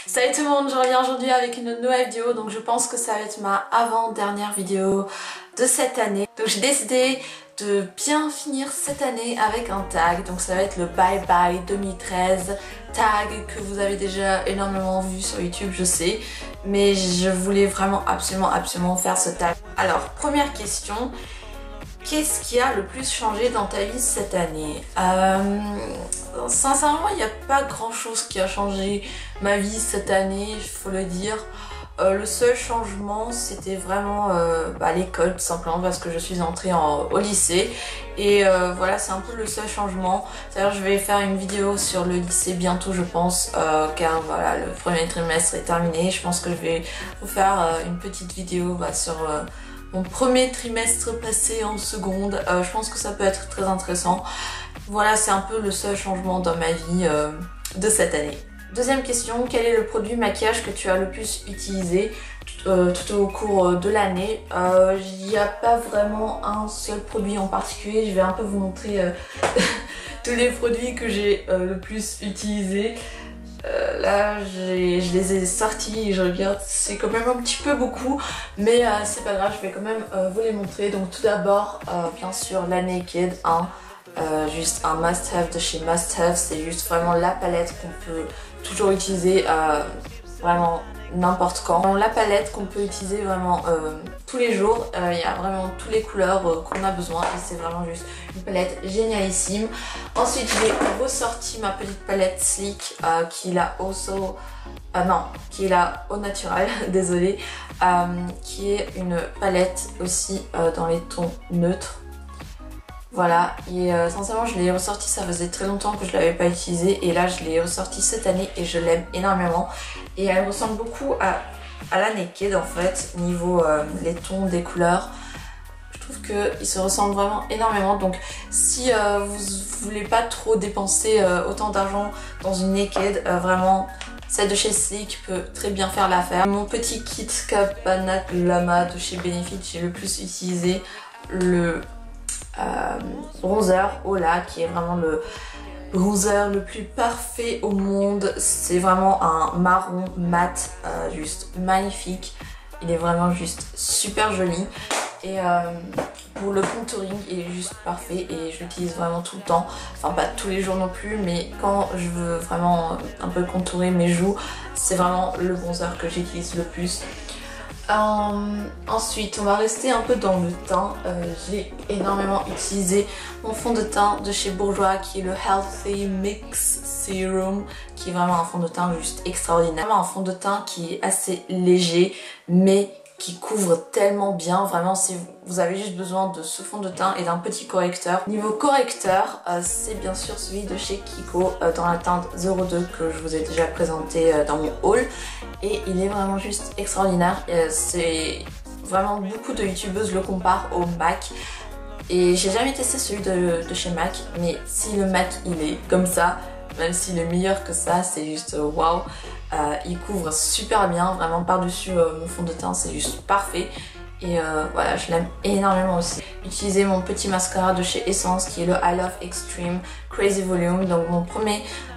Salut tout le monde, je reviens aujourd'hui avec une nouvelle vidéo, donc je pense que ça va être ma avant-dernière vidéo de cette année. Donc j'ai décidé de bien finir cette année avec un tag, donc ça va être le Bye Bye 2013 tag que vous avez déjà énormément vu sur YouTube, je sais, mais je voulais vraiment absolument faire ce tag. Alors, première question. Qu'est-ce qui a le plus changé dans ta vie cette année? Sincèrement, il n'y a pas grand chose qui a changé ma vie cette année, il faut le dire. Le seul changement, c'était vraiment l'école, tout simplement, parce que je suis entrée au lycée. Et voilà, c'est un peu le seul changement. C'est-à-dire, je vais faire une vidéo sur le lycée bientôt, je pense, car voilà, le premier trimestre est terminé. Je pense que je vais vous faire une petite vidéo sur... mon premier trimestre passé en seconde, je pense que ça peut être très intéressant. Voilà, c'est un peu le seul changement dans ma vie de cette année. Deuxième question, quel est le produit maquillage que tu as le plus utilisé tout au cours de l'année? Il n'y a pas vraiment un seul produit en particulier, je vais un peu vous montrer tous les produits que j'ai le plus utilisés. Là je les ai sortis et je regarde, c'est quand même un petit peu beaucoup, mais c'est pas grave, je vais quand même vous les montrer. Donc tout d'abord bien sûr la Naked, juste un must have de chez Must Have, c'est juste vraiment la palette qu'on peut toujours utiliser vraiment n'importe quand. La palette qu'on peut utiliser vraiment tous les jours, il y a vraiment toutes les couleurs qu'on a besoin et c'est vraiment juste une palette génialissime. Ensuite j'ai ressorti ma petite palette Sleek qui est là qui est là au naturel, désolée, qui est une palette aussi dans les tons neutres. Voilà, et sincèrement je l'ai ressorti, ça faisait très longtemps que je l'avais pas utilisée et là je l'ai ressorti cette année et je l'aime énormément. Et elle ressemble beaucoup à la Naked en fait, niveau les tons des couleurs. Je trouve qu'ils se ressemblent vraiment énormément, donc si vous voulez pas trop dépenser autant d'argent dans une Naked, vraiment celle de chez Sleek peut très bien faire l'affaire. Mon petit kit Cabana Lama de chez Benefit, j'ai le plus utilisé le bronzer Hola, qui est vraiment le bronzer le plus parfait au monde. C'est vraiment un marron mat, juste magnifique. Il est vraiment juste super joli. Et pour le contouring, il est juste parfait et je l'utilise vraiment tout le temps. Enfin pas tous les jours non plus, mais quand je veux vraiment un peu contourer mes joues, c'est vraiment le bronzer que j'utilise le plus. Ensuite on va rester un peu dans le teint. J'ai énormément utilisé mon fond de teint de chez Bourjois qui est le Healthy Mix Serum, qui est vraiment un fond de teint juste extraordinaire. Vraiment un fond de teint qui est assez léger mais qui couvre tellement bien. Vraiment si vous avez juste besoin de ce fond de teint et d'un petit correcteur. Niveau correcteur, c'est bien sûr celui de chez Kiko dans la teinte 02 que je vous ai déjà présenté dans mon haul. Et il est vraiment juste extraordinaire. C'est vraiment beaucoup de youtubeuses le comparent au MAC. Et j'ai jamais testé celui de chez MAC. Mais si le MAC il est comme ça, même s'il est meilleur que ça, c'est juste waouh. Il couvre super bien, vraiment par-dessus mon fond de teint, c'est juste parfait. Et voilà, je l'aime énormément aussi. J'ai utilisé mon petit mascara de chez Essence qui est le I Love Extreme Crazy Volume. Donc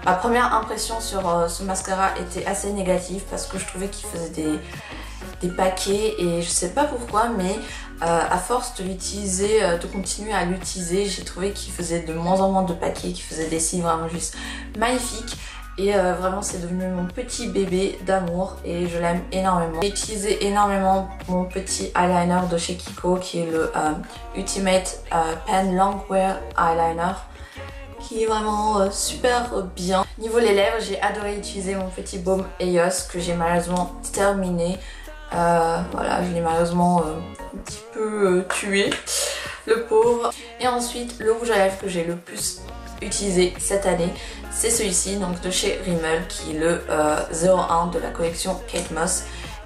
ma première impression sur ce mascara était assez négative parce que je trouvais qu'il faisait des paquets et je sais pas pourquoi, mais à force de l'utiliser, de continuer à l'utiliser, j'ai trouvé qu'il faisait de moins en moins de paquets, qu'il faisait des cils vraiment juste magnifiques. Et vraiment c'est devenu mon petit bébé d'amour et je l'aime énormément. J'ai utilisé énormément mon petit eyeliner de chez Kiko qui est le Ultimate Pen Longwear Eyeliner, qui est vraiment super bien. Niveau les lèvres, j'ai adoré utiliser mon petit baume EOS que j'ai malheureusement terminé. Voilà, je l'ai malheureusement un petit peu tué, le pauvre. Et ensuite le rouge à lèvres que j'ai le plus utilisé cette année, c'est celui-ci, donc de chez Rimmel, qui est le 01 de la collection Kate Moss.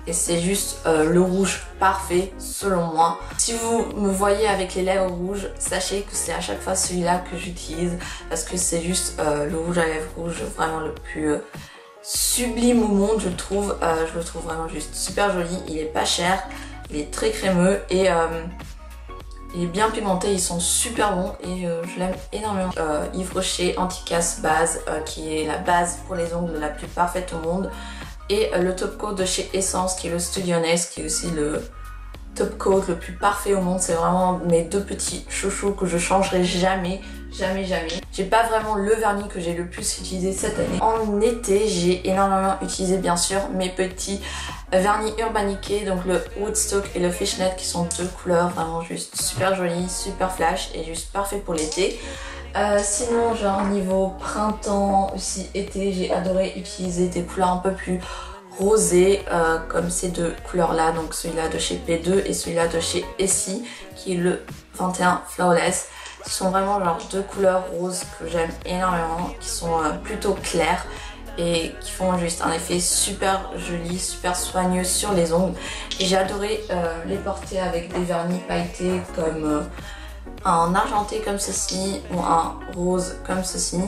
Et c'est juste le rouge parfait selon moi. Si vous me voyez avec les lèvres rouges, sachez que c'est à chaque fois celui-là que j'utilise parce que c'est juste le rouge à lèvres rouge vraiment le plus sublime au monde, je trouve. Je le trouve vraiment juste super joli. Il est pas cher, il est très crémeux et Il est bien pigmenté, ils sont super bons et je l'aime énormément. Yves Rocher Anti-Casse Base qui est la base pour les ongles la plus parfaite au monde. Et le top coat de chez Essence qui est le Studio Nest qui est aussi le top coat le plus parfait au monde. C'est vraiment mes deux petits chouchous que je changerai jamais. Jamais. J'ai pas vraiment le vernis que j'ai le plus utilisé cette année. En été, j'ai énormément utilisé bien sûr mes petits vernis Urban Decay, donc le Woodstock et le Fishnet qui sont deux couleurs vraiment juste super jolies, super flash et juste parfait pour l'été. Sinon genre niveau printemps aussi été, j'ai adoré utiliser des couleurs un peu plus rosées comme ces deux couleurs là, donc celui-là de chez P2 et celui-là de chez Essie qui est le 21 Flawless. Ce sont vraiment genre deux couleurs roses que j'aime énormément, qui sont plutôt claires et qui font juste un effet super joli, super soigneux sur les ongles. Et j'ai adoré les porter avec des vernis pailletés comme un argenté comme ceci ou un rose comme ceci.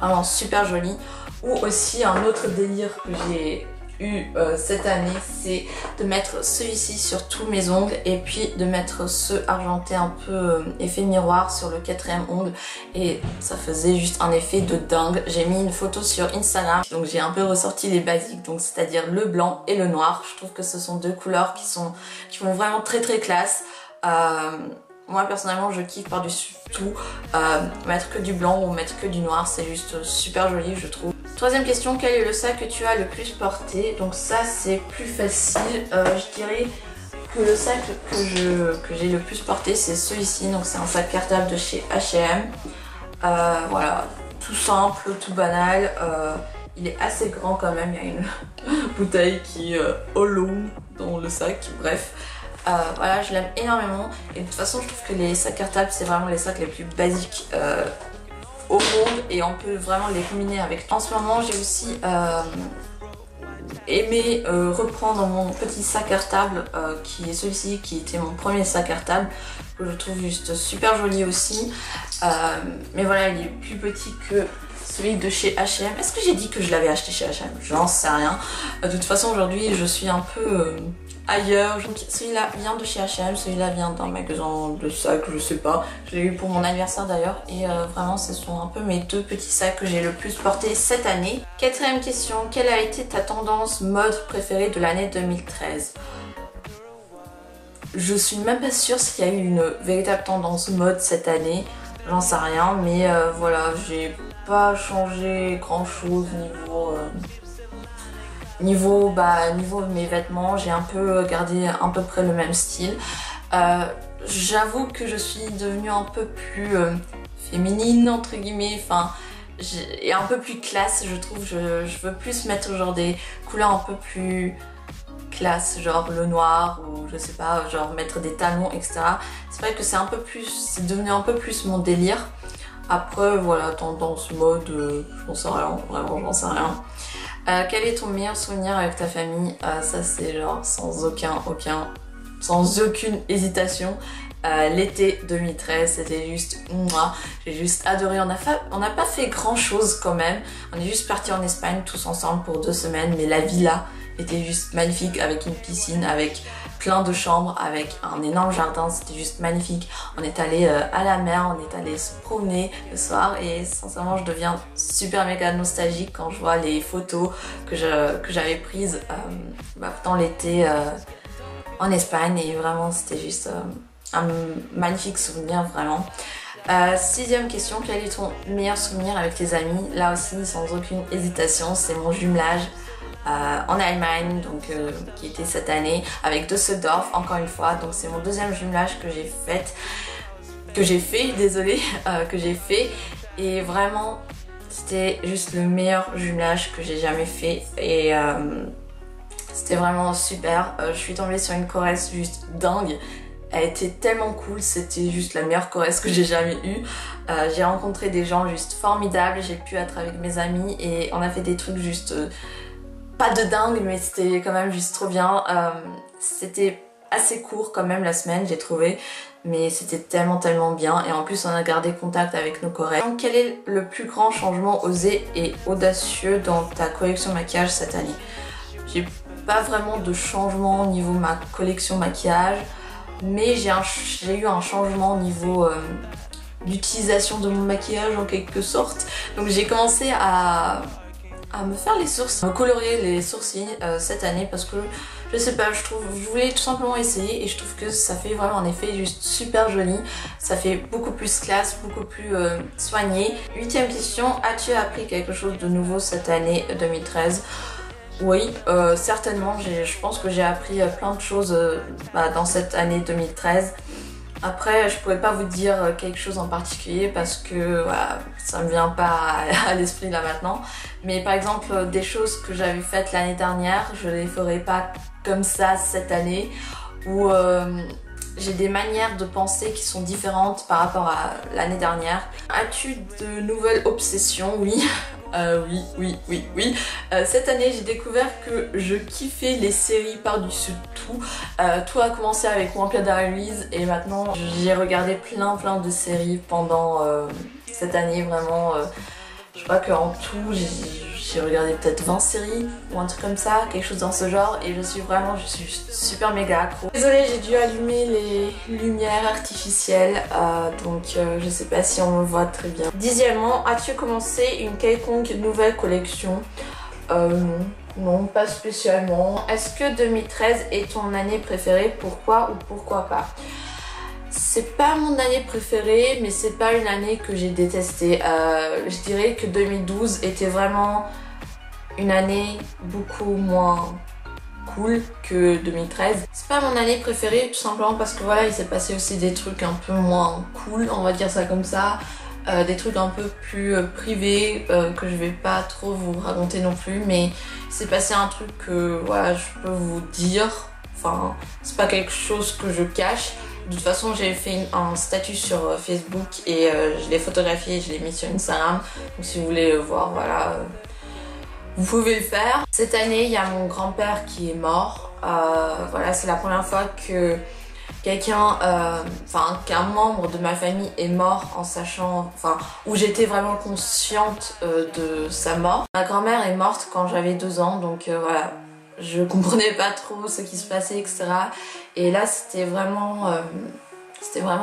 Vraiment super joli. Ou aussi un autre délire que j'ai eu cette année, c'est de mettre celui-ci sur tous mes ongles et puis de mettre ce argenté un peu effet miroir sur le quatrième ongle et ça faisait juste un effet de dingue. J'ai mis une photo sur Instagram, donc j'ai un peu ressorti les basiques, donc c'est-à-dire le blanc et le noir. Je trouve que ce sont deux couleurs qui font vraiment très classe. Moi personnellement je kiffe par-dessus tout mettre que du blanc ou mettre que du noir, c'est juste super joli je trouve. Troisième question, quel est le sac que tu as le plus porté? Donc ça c'est plus facile, je dirais que le sac que j'ai le plus porté c'est celui-ci, donc c'est un sac cartable de chez H&M. Voilà, tout simple, tout banal, il est assez grand quand même, il y a une bouteille qui est hollow dans le sac, bref. Voilà, je l'aime énormément et de toute façon je trouve que les sacs cartables c'est vraiment les sacs les plus basiques au monde et on peut vraiment les combiner avec. En ce moment j'ai aussi aimé reprendre mon petit sac cartable qui est celui-ci, qui était mon premier sac cartable, que je trouve juste super joli aussi, mais voilà il est plus petit que celui de chez H&M. Est-ce que j'ai dit que je l'avais acheté chez H&M? J'en sais rien. De toute façon aujourd'hui je suis un peu ailleurs. Donc celui-là vient de chez H&M, celui-là vient d'un magasin de sacs, je sais pas. Je l'ai eu pour mon anniversaire d'ailleurs et vraiment ce sont un peu mes deux petits sacs que j'ai le plus porté cette année. Quatrième question, quelle a été ta tendance mode préférée de l'année 2013? Je suis même pas sûre s'il y a eu une véritable tendance mode cette année, j'en sais rien, mais voilà, j'ai pas changé grand chose niveau mes vêtements, j'ai un peu gardé à peu près le même style. J'avoue que je suis devenue un peu plus féminine entre guillemets, enfin et un peu plus classe je trouve. Je veux plus mettre genre des couleurs un peu plus classe, genre le noir ou je sais pas, genre mettre des talons etc. C'est vrai que c'est devenu un peu plus mon délire. Après voilà, tendance mode, j'en sais rien, vraiment j'en sais rien. Quel est ton meilleur souvenir avec ta famille? Ça c'est genre sans aucune hésitation. L'été 2013 c'était juste moi, j'ai juste adoré. On n'a pas fait grand chose quand même. On est juste partis en Espagne tous ensemble pour 2 semaines, mais la villa était juste magnifique avec une piscine, avec plein de chambres, avec un énorme jardin, c'était juste magnifique. On est allé à la mer, on est allé se promener le soir et sincèrement je deviens super méga nostalgique quand je vois les photos que j'avais prises dans l'été en Espagne et vraiment c'était juste un magnifique souvenir vraiment. Sixième question, quel est ton meilleur souvenir avec tes amis? Là aussi sans aucune hésitation, c'est mon jumelage en Allemagne, donc qui était cette année avec Düsseldorf encore une fois. Donc c'est mon deuxième jumelage que j'ai fait et vraiment c'était juste le meilleur jumelage que j'ai jamais fait et c'était vraiment super. Je suis tombée sur une Corrèze juste dingue. Elle était tellement cool, c'était juste la meilleure Corrèze que j'ai jamais eue. J'ai rencontré des gens juste formidables, j'ai pu être avec mes amis et on a fait des trucs juste pas de dingue, mais c'était quand même juste trop bien. C'était assez court quand même la semaine, j'ai trouvé, mais c'était tellement bien et en plus on a gardé contact avec nos Coréens. Donc quel est le plus grand changement osé et audacieux dans ta collection maquillage cette année? J'ai pas vraiment de changement au niveau de ma collection maquillage. mais j'ai eu un changement au niveau d'utilisation de mon maquillage en quelque sorte. Donc j'ai commencé à me faire les sourcils, me colorier les sourcils cette année parce que je sais pas, je voulais tout simplement essayer et je trouve que ça fait vraiment un effet juste super joli. Ça fait beaucoup plus classe, beaucoup plus soigné. 8e question, as-tu appris quelque chose de nouveau cette année 2013? Oui, certainement, je pense que j'ai appris plein de choses dans cette année 2013. Après, je pourrais pas vous dire quelque chose en particulier parce que voilà, ça me vient pas à l'esprit là maintenant. Mais par exemple, des choses que j'avais faites l'année dernière, je les ferai pas comme ça cette année. Ou j'ai des manières de penser qui sont différentes par rapport à l'année dernière. As-tu de nouvelles obsessions? Oui. Oui. Cette année, j'ai découvert que je kiffais les séries par-dessus tout. Tout a commencé avec Vampire Diaries et maintenant j'ai regardé plein de séries pendant cette année. Vraiment, je crois qu'en tout, j'ai regardé peut-être 20 séries ou un truc comme ça, quelque chose dans ce genre, et je suis super méga accro. Désolée, j'ai dû allumer les lumières artificielles, donc je sais pas si on me voit très bien. 10e, as-tu commencé une quelconque nouvelle collection? Non, pas spécialement. Est-ce que 2013 est ton année préférée? Pourquoi ou pourquoi pas? C'est pas mon année préférée, mais c'est pas une année que j'ai détestée. Je dirais que 2012 était vraiment une année beaucoup moins cool que 2013. C'est pas mon année préférée tout simplement parce que voilà, il s'est passé aussi des trucs un peu moins cool, on va dire ça comme ça. Des trucs un peu plus privés que je vais pas trop vous raconter non plus, mais il s'est passé un truc que voilà, je peux vous dire. Enfin, c'est pas quelque chose que je cache. De toute façon, j'ai fait un statut sur Facebook et je l'ai photographié et je l'ai mis sur Instagram. Donc si vous voulez voir, voilà, vous pouvez le faire. Cette année, il y a mon grand-père qui est mort. Voilà, c'est la première fois que qu'un membre de ma famille est mort en sachant, où j'étais vraiment consciente de sa mort. Ma grand-mère est morte quand j'avais 2 ans, donc voilà. Je comprenais pas trop ce qui se passait, etc. Et là, c'était vraiment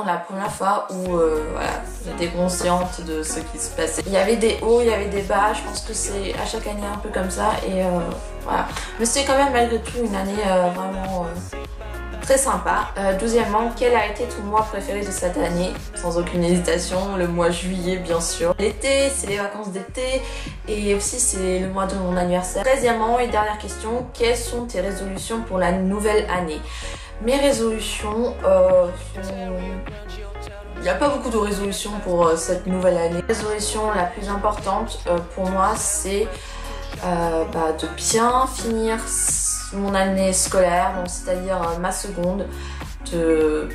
la première fois où voilà, j'étais consciente de ce qui se passait. Il y avait des hauts, il y avait des bas. Je pense que c'est à chaque année un peu comme ça. Et voilà. Mais c'était quand même malgré tout une année vraiment très sympa. 12e, quel a été ton mois préféré de cette année? Sans aucune hésitation, le mois juillet bien sûr. L'été, c'est les vacances d'été et aussi c'est le mois de mon anniversaire. 13e et dernière question, quelles sont tes résolutions pour la nouvelle année? Mes résolutions il n'y a pas beaucoup de résolutions pour cette nouvelle année. La résolution la plus importante pour moi, c'est de bien finir mon année scolaire, donc c'est-à-dire ma seconde, de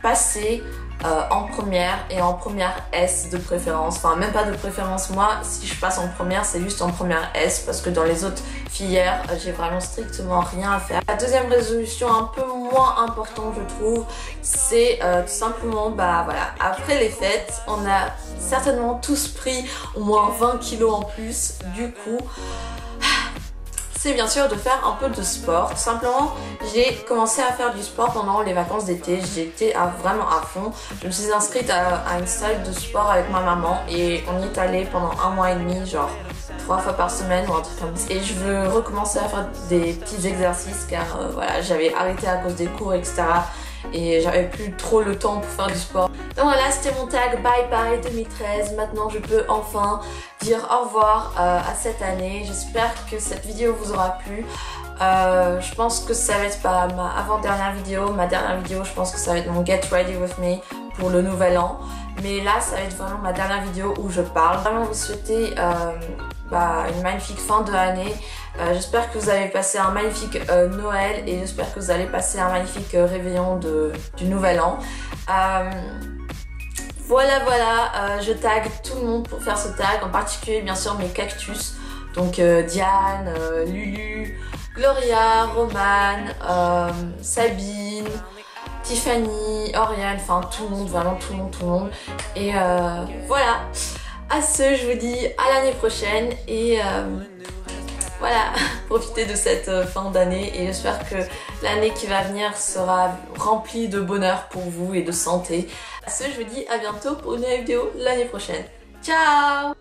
passer en première et en première S de préférence. Enfin, même pas de préférence, moi, si je passe en première, c'est juste en première S parce que dans les autres filières, j'ai vraiment strictement rien à faire. La deuxième résolution, un peu moins importante, je trouve, c'est tout simplement, voilà, après les fêtes, on a certainement tous pris au moins 20 kilos en plus, du coup, c'est bien sûr de faire un peu de sport. Tout simplement, j'ai commencé à faire du sport pendant les vacances d'été. J'étais vraiment à fond. Je me suis inscrite à une salle de sport avec ma maman et on y est allé pendant 1 mois et demi, genre 3 fois par semaine ou un truc comme ça. Et je veux recommencer à faire des petits exercices car voilà, j'avais arrêté à cause des cours, etc. Et j'avais plus trop le temps pour faire du sport. Donc voilà, c'était mon tag Bye Paris 2013. Maintenant je peux enfin dire au revoir à cette année. J'espère que cette vidéo vous aura plu. Je pense que ça va être pas ma avant-dernière vidéo. Ma dernière vidéo, je pense que ça va être mon Get Ready With Me pour le nouvel an. Mais là, ça va être vraiment ma dernière vidéo où je parle. Vraiment vous souhaiter une magnifique fin de l'année. J'espère que vous avez passé un magnifique Noël et j'espère que vous allez passer un magnifique réveillon du nouvel an. Voilà, je tag tout le monde pour faire ce tag, en particulier bien sûr mes cactus. Donc Diane, Lulu, Gloria, Romane, Sabine, Tiffany, Oriane, enfin tout le monde, vraiment tout le monde. Et voilà, à ce je vous dis à l'année prochaine et voilà, profitez de cette fin d'année et j'espère que l'année qui va venir sera remplie de bonheur pour vous et de santé. À ce, je vous dis à bientôt pour une nouvelle vidéo l'année prochaine. Ciao!